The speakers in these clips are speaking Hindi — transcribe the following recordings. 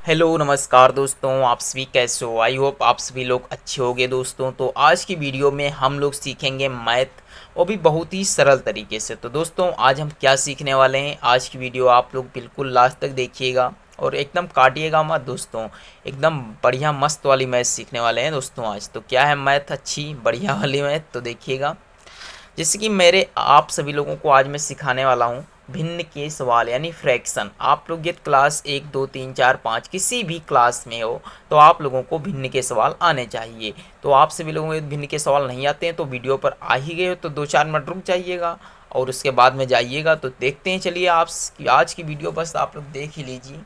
हेलो नमस्कार दोस्तों, आप सभी कैसे हो। आई होप आप सभी लोग अच्छे होंगे दोस्तों। तो आज की वीडियो में हम लोग सीखेंगे मैथ, वो भी बहुत ही सरल तरीके से। तो दोस्तों आज हम क्या सीखने वाले हैं, आज की वीडियो आप लोग बिल्कुल लास्ट तक देखिएगा और एकदम काटिएगा मत दोस्तों। एकदम बढ़िया मस्त वाली मैथ सीखने वाले हैं दोस्तों आज। तो क्या है मैथ, अच्छी बढ़िया वाली मैथ, तो देखिएगा। जैसे कि मेरे आप सभी लोगों को आज मैं सिखाने वाला हूँ भिन्न के सवाल यानी फ्रैक्शन। आप लोग ये क्लास 1 2 3 4 5 किसी भी क्लास में हो तो आप लोगों को भिन्न के सवाल आने चाहिए। तो आप सभी लोगों को भिन्न के सवाल नहीं आते हैं तो वीडियो पर आ ही गए हो तो 2 4 मिनट रुक जाइएगा और उसके बाद में जाइएगा। तो देखते हैं, चलिए आप आज की वीडियो बस आप लोग देख ही लीजिए।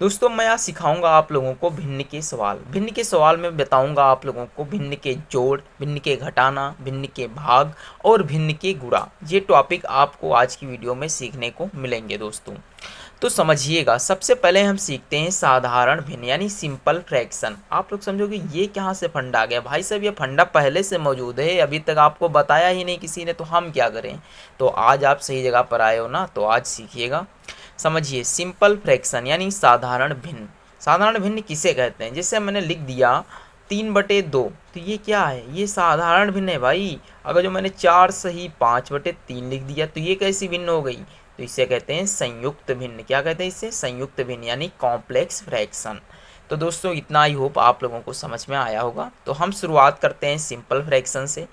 दोस्तों मैं यहाँ सिखाऊंगा आप लोगों को भिन्न के सवाल। भिन्न के सवाल में बताऊंगा आप लोगों को भिन्न के जोड़, भिन्न के घटाना, भिन्न के भाग और भिन्न के गुणा। ये टॉपिक आपको आज की वीडियो में सीखने को मिलेंगे दोस्तों। तो समझिएगा, सबसे पहले हम सीखते हैं साधारण भिन्न यानी सिंपल फ्रैक्शन। आप लोग समझोगे ये कहाँ से फंडा आ गया भाई साहब, ये फंडा पहले से मौजूद है, अभी तक आपको बताया ही नहीं किसी ने, तो हम क्या करें। तो आज आप सही जगह पर आए हो ना, तो आज सीखिएगा। समझिए, सिंपल फ्रैक्शन यानी साधारण भिन्न। साधारण भिन्न किसे कहते हैं, जैसे मैंने लिख दिया 3/2, तो ये क्या है, ये साधारण भिन्न है भाई। अगर जो मैंने 4 सही 5/3 लिख दिया तो ये कैसी भिन्न हो गई, तो इसे कहते हैं संयुक्त भिन्न। क्या कहते हैं इसे, संयुक्त भिन्न यानी कॉम्प्लेक्स फ्रैक्शन। तो दोस्तों इतना ही होप आप लोगों को समझ में आया होगा। तो हम शुरुआत करते हैं सिंपल फ्रैक्शन से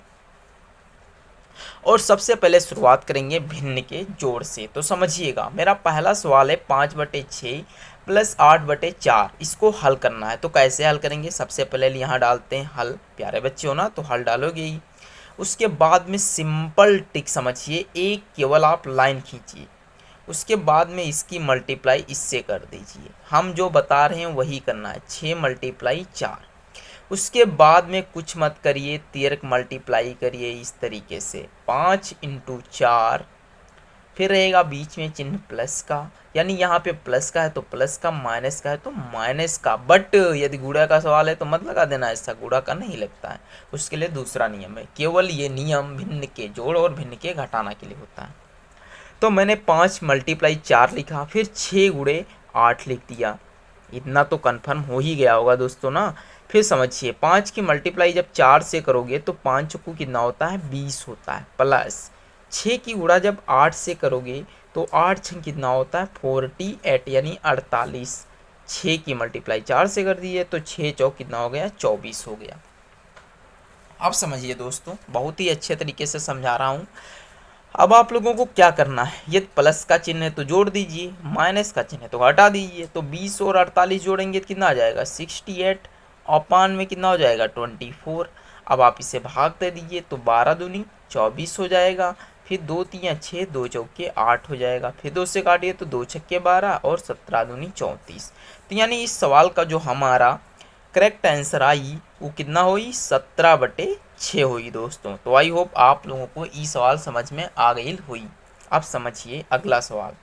और सबसे पहले शुरुआत करेंगे भिन्न के जोड़ से। तो समझिएगा, मेरा पहला सवाल है 5/6 प्लस 8/4, इसको हल करना है। तो कैसे हल करेंगे, सबसे पहले यहाँ डालते हैं हल। प्यारे बच्चे हो ना तो हल डालोगे ही। उसके बाद में सिंपल टिक समझिए, एक केवल आप लाइन खींचिए। उसके बाद में इसकी मल्टीप्लाई इससे कर दीजिए। हम जो बता रहे हैं वही करना है, 6 × 4। उसके बाद में कुछ मत करिए, तिर्क मल्टीप्लाई करिए इस तरीके से, 5 × 4। फिर रहेगा बीच में चिन्ह प्लस का, यानी यहाँ पे प्लस का है तो प्लस का, माइनस का है तो माइनस का। बट यदि गुणा का सवाल है तो मत लगा देना, ऐसा गुणा का नहीं लगता है। उसके लिए दूसरा नियम है, केवल ये नियम भिन्न के जोड़ और भिन्न के घटाना के लिए होता है। तो मैंने 5 × 4 लिखा, फिर 6 × 8 लिख दिया। इतना तो कन्फर्म हो ही गया होगा दोस्तों ना। फिर समझिए, 5 की मल्टीप्लाई जब 4 से करोगे तो 5 को कितना होता है, 20 होता है। प्लस 6 की गुणा जब 8 से करोगे तो 8 6 कितना होता है, 48 यानी 48। 6 की मल्टीप्लाई 4 से कर दी है तो 6 चौक कितना हो गया, 24 हो गया। अब समझिए दोस्तों, बहुत ही अच्छे तरीके से समझा रहा हूँ। अब आप लोगों को क्या करना है, ये प्लस का चिन्ह है तो जोड़ दीजिए, माइनस का चिन्ह है तो हटा दीजिए। तो 20 और 48 जोड़ेंगे तो कितना आ जाएगा, 68। अपान में कितना हो जाएगा, 24। अब आप इसे भाग दे दीजिए तो 12 दूनी 24 हो जाएगा। फिर 2 3 6, 2 चौके 8 हो जाएगा। फिर 2 से काटिए तो 2 छक्के 12 और 17 दूनी 34। तो यानी इस सवाल का जो हमारा करेक्ट आंसर आई वो कितना हुई, 17/6 हुई दोस्तों। तो आई होप आप लोगों को ये सवाल समझ में आ गई हुई। अब समझिए अगला सवाल।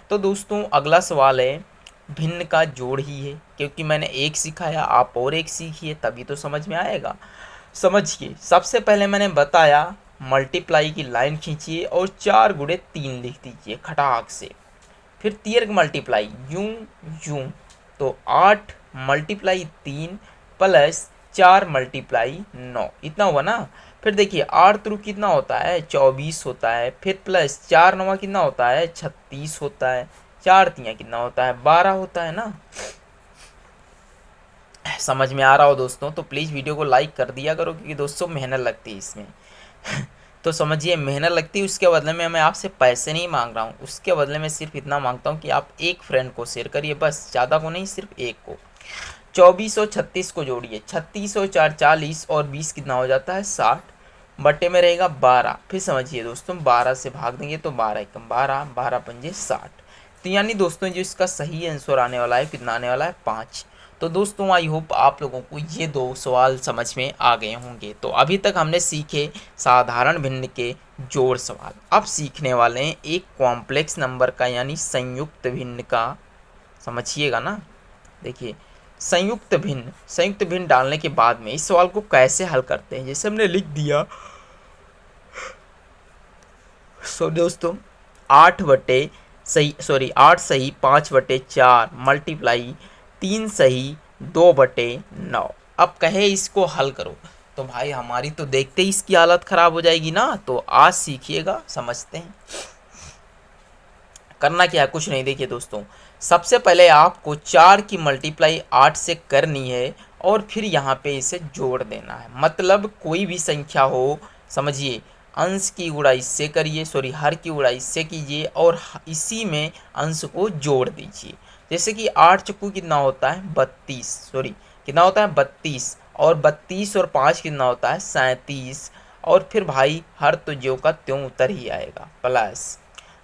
तो दोस्तों अगला सवाल है भिन्न का जोड़ ही है, क्योंकि मैंने एक सिखाया आप और एक सीखिए तभी तो समझ में आएगा। समझिए, सबसे पहले मैंने बताया मल्टीप्लाई की लाइन खींचिए और 4 × 3 लिख दीजिए खटाक से। फिर दीर्घ मल्टीप्लाई यूं यूं, तो 8 × 3 प्लस 4 × 9, इतना हुआ ना। फिर देखिए 8 3 कितना होता है, 24 होता है। फिर प्लस 4 9 कितना होता है, 36 होता है। 4 3 कितना होता है, 12 होता है ना। समझ में आ रहा हो दोस्तों तो प्लीज़ वीडियो को लाइक कर दिया करो, क्योंकि दोस्तों मेहनत लगती है इसमें। तो समझिए, मेहनत लगती है, उसके बदले में मैं आपसे पैसे नहीं मांग रहा हूँ। उसके बदले में सिर्फ इतना मांगता हूँ कि आप एक फ्रेंड को शेयर करिए, बस, ज़्यादा को नहीं, सिर्फ एक को। 24 और 36 को जोड़िए, 36 और 4 40 और 20 कितना हो जाता है, 60। बट्टे में रहेगा 12। फिर समझिए दोस्तों, 12 से भाग देंगे तो 12 एकम 12, 12 पंजे 60। तो यानी दोस्तों जो इसका सही आंसर आने वाला है कितना आने वाला है, 5। तो दोस्तों आई होप आप लोगों को ये 2 सवाल समझ में आ गए होंगे। तो अभी तक हमने सीखे साधारण भिन्न के जोड़ सवाल। अब सीखने वाले हैं एक कॉम्प्लेक्स नंबर का यानी संयुक्त भिन्न का। समझिएगा ना। देखिए, संयुक्त भिन्न डालने के बाद में इस सवाल को कैसे हल करते हैं, जैसे हमने लिख दिया। सो दोस्तों 8 सही 5/4 मल्टीप्लाई 3 सही 2/9। अब कहे इसको हल करो, तो भाई हमारी तो देखते ही इसकी हालत ख़राब हो जाएगी ना। तो आज सीखिएगा, समझते हैं करना क्या है। कुछ नहीं, देखिए दोस्तों, सबसे पहले आपको 4 की मल्टीप्लाई 8 से करनी है और फिर यहाँ पे इसे जोड़ देना है। मतलब कोई भी संख्या हो, समझिए, अंश की गुणा इससे करिए, सॉरी हर की गुणा इससे कीजिए और इसी में अंश को जोड़ दीजिए। जैसे कि 8 चक्कू कितना होता है 32, सॉरी कितना होता है 32, और 32 और 5 कितना होता है 37, और फिर भाई हर तो ज्यों का त्यों उतर ही आएगा, प्लस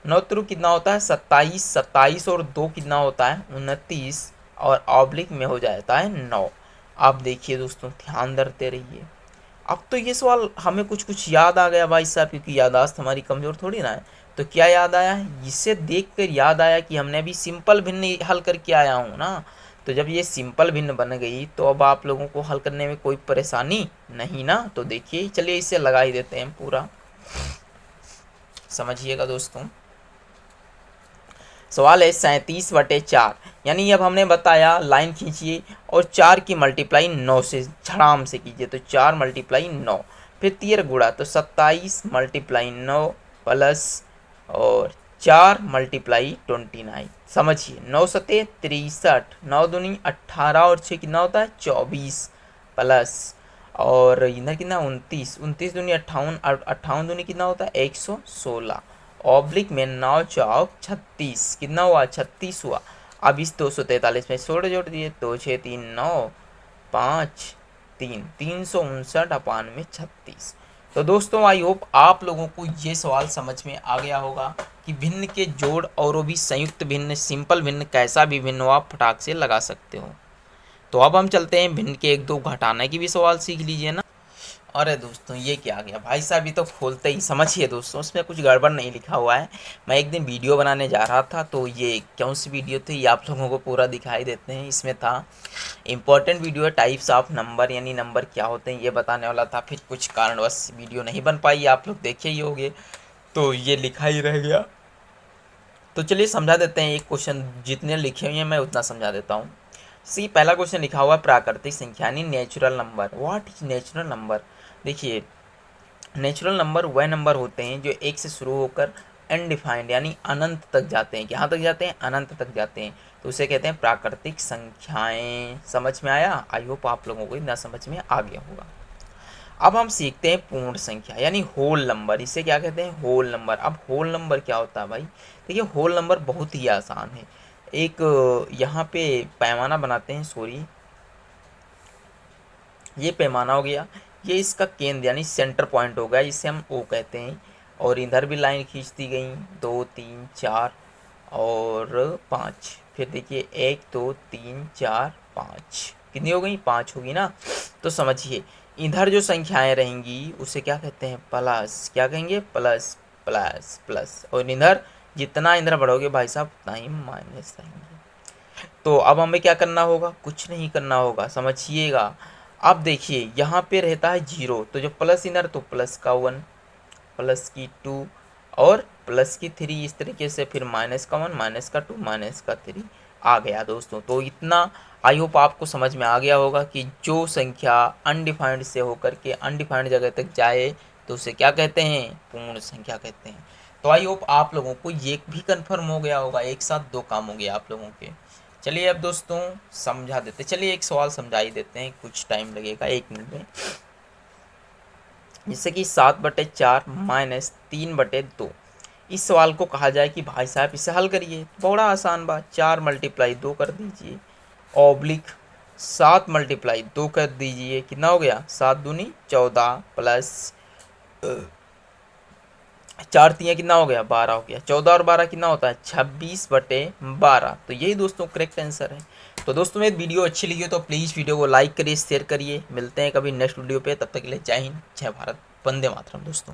9 त्रू कितना होता है 27, 27 और 2 कितना होता है 29, और ऑब्लिक में हो जाता है 9। आप देखिए दोस्तों, ध्यान धरते रहिए। अब तो ये सवाल हमें कुछ कुछ याद आ गया भाई साहब, क्योंकि याददाश्त हमारी कमज़ोर थोड़ी ना है। तो क्या याद आया है, इसे देख कर याद आया कि हमने अभी सिंपल भिन्न हल करके आया हूँ ना। तो जब ये सिंपल भिन्न बन गई तो अब आप लोगों को हल करने में कोई परेशानी नहीं ना। तो देखिए, चलिए इसे लगा ही देते हैं पूरा, समझिएगा दोस्तों। सवाल है 37/4, यानी अब हमने बताया लाइन खींचिए और 4 की मल्टीप्लाई 9 से झड़ाम से कीजिए। तो 4 मल्टीप्लाई 9, फिर 13 गुणा, तो 27 मल्टीप्लाई 9 प्लस और 4 मल्टीप्लाई 29। समझिए 9 सते 63, 9 दूनी 18 और 6 कितना होता है 24, प्लस और इधर कितना 29, 29 दूनी 58, 58 दूनी कितना होता है 116, ऑब्लिक में 9 चौक 36, कितना हुआ 36 हुआ। अब इस 243 में जोड़ दिए, 2 6 3 9 5 3, 359/36। तो दोस्तों आई होप आप लोगों को ये सवाल समझ में आ गया होगा कि भिन्न के जोड़ और वो भी संयुक्त भिन्न, सिंपल भिन्न, कैसा भी भिन्न हो आप फटाक से लगा सकते हो। तो अब हम चलते हैं भिन्न के 1-2 घटाने की भी सवाल सीख लीजिए ना। अरे दोस्तों, ये क्या आ गया भाई साहब, ये तो खोलते ही समझिए दोस्तों, उसमें कुछ गड़बड़ नहीं लिखा हुआ है। मैं एक दिन वीडियो बनाने जा रहा था, तो ये कौन सी वीडियो थी ये आप लोगों को पूरा दिखाई देते हैं। इसमें था इम्पोर्टेंट वीडियो है, टाइप्स ऑफ नंबर, यानी नंबर क्या होते हैं ये बताने वाला था। फिर कुछ कारणवश वीडियो नहीं बन पाई, आप लोग देखे ही होंगे, तो ये लिखा ही रह गया। तो चलिए समझा देते हैं, एक क्वेश्चन जितने लिखे हुए हैं मैं उतना समझा देता हूँ। सी पहला क्वेश्चन लिखा हुआ है प्राकृतिक संख्या यानी natural number. What is natural number. देखिए, नेचुरल नंबर वह नंबर होते हैं जो 1 से शुरू होकर अनडिफाइंड यानी अनंत तक जाते हैं। कहाँ तक जाते हैं, अनंत तक जाते हैं, तो उसे कहते हैं प्राकृतिक संख्याएं। समझ में आया, आई होप आप लोगों को इतना समझ में आ गया होगा। अब हम सीखते हैं पूर्ण संख्या यानी होल नंबर। इसे क्या कहते हैं, होल नंबर। अब होल नंबर क्या होता है भाई, देखिए होल नंबर बहुत ही आसान है। एक यहाँ पे पैमाना बनाते हैं, सॉरी ये पैमाना हो गया, ये इसका केंद्र यानी सेंटर पॉइंट हो गया, इसे हम ओ कहते हैं। और इधर भी लाइन खींच दी गई 2 3 4 और 5। फिर देखिए 1 2 3 4 5, कितनी हो गई 5 होगी ना। तो समझिए इधर जो संख्याएं रहेंगी उसे क्या कहते हैं, प्लस। क्या कहेंगे, प्लस प्लस प्लस। और इधर जितना इधर बढ़ोगे भाई साहब उतना ही माइनस रहेंगे। तो अब हमें क्या करना होगा, कुछ नहीं करना होगा, समझिएगा। अब देखिए यहाँ पे रहता है 0, तो जो प्लस इधर तो प्लस का 1, प्लस की 2 और प्लस की 3, इस तरीके से फिर माइनस का 1, माइनस का 2, माइनस का 3 आ गया दोस्तों। तो इतना आई होप आपको समझ में आ गया होगा कि जो संख्या अनडिफाइंड से होकर के अनडिफाइंड जगह तक जाए तो उसे क्या कहते हैं, पूर्ण संख्या कहते हैं। तो आई होप आप लोगों को ये भी कंफर्म हो गया होगा, एक साथ 2 काम हो गए आप लोगों के। चलिए अब दोस्तों समझा देते, चलिए एक सवाल समझा ही देते हैं, कुछ टाइम लगेगा 1 मिनट में। जैसे कि 7/4 माइनस 3/2। इस सवाल को कहा जाए कि भाई साहब इसे हल करिए, बड़ा आसान बात, 4 मल्टीप्लाई 2 कर दीजिए, ऑब्लिक 7 मल्टीप्लाई 2 कर दीजिए, कितना हो गया 7 दूनी 14 प्लस 4 3 कितना हो गया 12 हो गया, 14 और 12 कितना होता है 26/12। तो यही दोस्तों करेक्ट आंसर है। तो दोस्तों मेरी वीडियो अच्छी लगी हो तो प्लीज़ वीडियो को लाइक करिए, शेयर करिए। मिलते हैं कभी नेक्स्ट वीडियो पे, तब तक के लिए जय हिंद, जय भारत, वंदे मातरम दोस्तों।